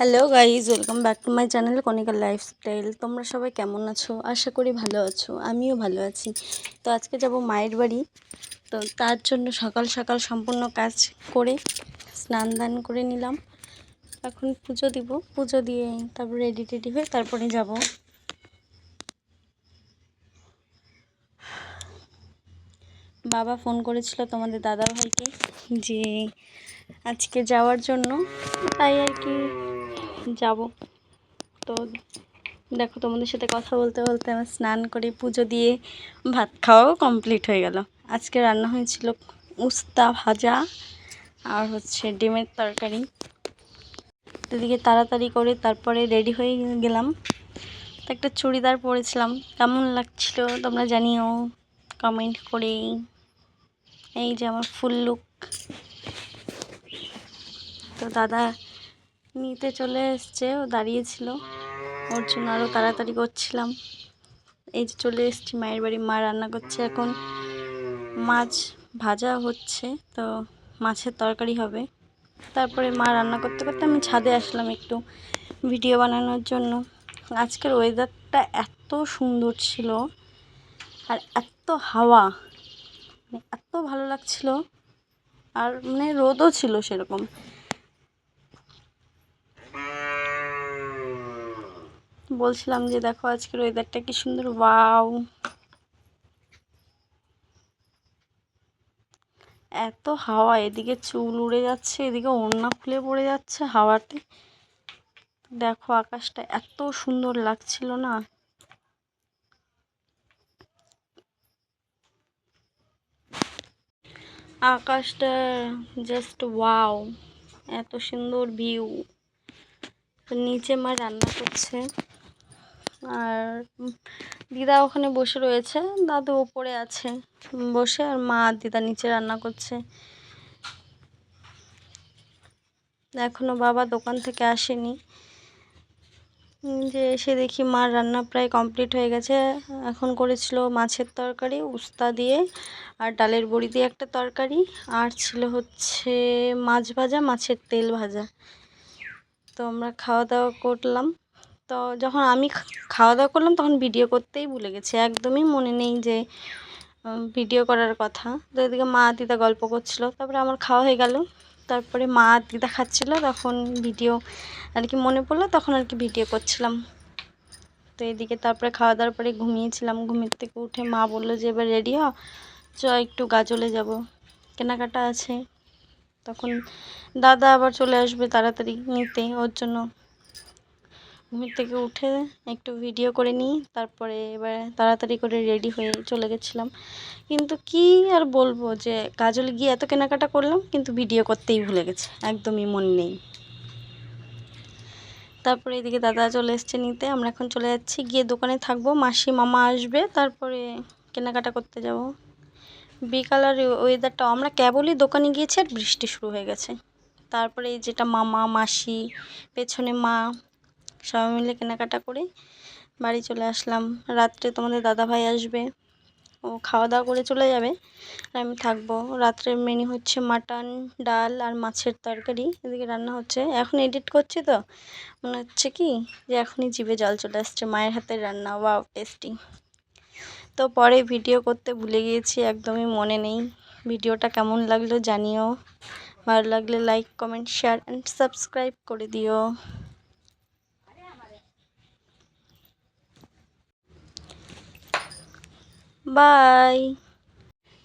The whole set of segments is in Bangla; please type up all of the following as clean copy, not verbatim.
Hello guys, welcome back to my channel Kanika lifestyle. তোমরা সবাই কেমন আছো? আশা করি ভালো আছো, আমিও ভালো আছি। তো আজকে যাব মায়ের বাড়ি। তো তার জন্য সকাল সকাল সম্পূর্ণ কাজ করে স্নান দান করে নিলাম। এখন পুজো দিব, পুজো দিয়ে তারপর রেডি টেডি হয়ে তারপরে যাব। বাবা ফোন করেছিল তোমাদের দাদা ভাইকে যে আজকে যাওয়ার জন্য, তাই আর কি যাব। তো দেখো, তোমাদের সাথে কথা বলতে বলতে আমার স্নান করে পুজো দিয়ে ভাত খাওয়াও কমপ্লিট হয়ে গেল। আজকে রান্না হয়েছিল উস্তা ভাজা আর ডিমের তরকারি। এদিকে তাড়াতাড়ি করে তারপরে রেডি হয়ে গেলাম। তো একটা চুড়িদার পরেছিলাম, কেমন লাগছিল তোমরা জানিও কমেন্ট করে। এই যে আমার ফুল লুক। তো দাদা নিতে চলে এসছে, ও দাঁড়িয়েছিল, ওর জন্য আরও তাড়াতাড়ি করছিলাম। এই যে চলে এসেছি মায়ের বাড়ি। মা রান্না করছে, এখন মাছ ভাজা হচ্ছে, তো মাছের তরকারি হবে। তারপরে মা রান্না করতে করতে আমি ছাদে আসলাম একটু ভিডিও বানানোর জন্য। আজকের ওয়েদারটা এত সুন্দর ছিল আর এত হাওয়া, এত ভালো লাগছিল। আর রোদও ছিল সেরকম। বলছিলাম যে দেখো আজকের ওয়েদারটা কি সুন্দর, ওয়াও। এত হাওয়া, এদিকে চুল উড়ে যাচ্ছে, এদিকে ওড়না খুলে পড়ে যাচ্ছে হাওয়াতে। দেখো আকাশটা এত সুন্দর লাগছিল না। আকাশটা জাস্ট ওয়াও, এত সুন্দর ভিউ। নিচে মা রান্না করছে আর দিদা ওখানে বসে রয়েছে, দাদু ওপরে আছে বসে, আর মা আর দিদা নিচে রান্না করছে। এখনো বাবা দোকান থেকে আসেনি। যে এসে দেখি মার রান্না প্রায় কমপ্লিট হয়ে গেছে। এখন করেছিল মাছের তরকারি উস্তা দিয়ে আর ডালের বড়ি দিয়ে একটা তরকারি, আর ছিল মাছ ভাজা, মাছের তেল ভাজা। তো আমরা খাওয়া দাওয়া করলাম। তো যখন আমি খাওয়া দাওয়া করলাম তখন ভিডিও করতেই ভুলে গেছি, একদমই মনে নেই যে ভিডিও করার কথা। তো এদিকে মা দিদা গল্প করছিল, তারপরে আমার খাওয়া হয়ে গেল। তারপরে মা দিদা খাচ্ছিলো, তখন ভিডিও আর কি মনে পড়লো, তখন আর কি ভিডিও করছিলাম। তো এদিকে তারপরে খাওয়া দাওয়ার পরে ঘুমিয়েছিলাম। ঘুমের থেকে উঠে মা বললো যে এবার রেডি হ, চ একটু গাজলে যাব, কেনাকাটা আছে। তখন দাদা আবার চলে আসবে তাড়াতাড়ি নিতে, ওর জন্য ঘুমের থেকে উঠে একটু ভিডিও করে নিই। তারপরে এবার তাড়াতাড়ি করে রেডি হয়ে চলে গেছিলাম। কিন্তু কি আর বলবো, যে গাজলে গিয়ে এত কেনাকাটা করলাম কিন্তু ভিডিও করতেই ভুলে গেছে, একদমই মন নেই। তারপরে এদিকে দাদা চলে এসছে নিতে, আমরা এখন চলে যাচ্ছি, গিয়ে দোকানে থাকবো, মাসি মামা আসবে, তারপরে কেনাকাটা করতে যাব। বিকাল আর ওয়েদারটা, আমরা কেবলই দোকানে গিয়েছি আর বৃষ্টি শুরু হয়ে গেছে। তারপরে এই যেটা মামা মাসি, পেছনে মা, সবাই মিলে কেনাকাটা করে বাড়ি চলে আসলাম। রাত্রে তোমাদের দাদা ভাই আসবে, ও খাওয়া দাওয়া করে চলে যাবে আর আমি থাকবো। রাত্রের মেনু হচ্ছে মাটন, ডাল আর মাছের তরকারি। এদিকে রান্না হচ্ছে, এখন এডিট করছি তো মনে হচ্ছে কি যে এখনই জিভে জল চলে আসছে, মায়ের হাতের রান্না, ওয়াও টেস্টি। তো পরে ভিডিও করতে ভুলে গিয়েছি, একদমই মনে নেই। ভিডিওটা কেমন লাগলো জানিও, ভালো লাগলে like comment share and subscribe করে দিও। বাই।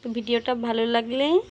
তো ভিডিওটা ভালো লাগলে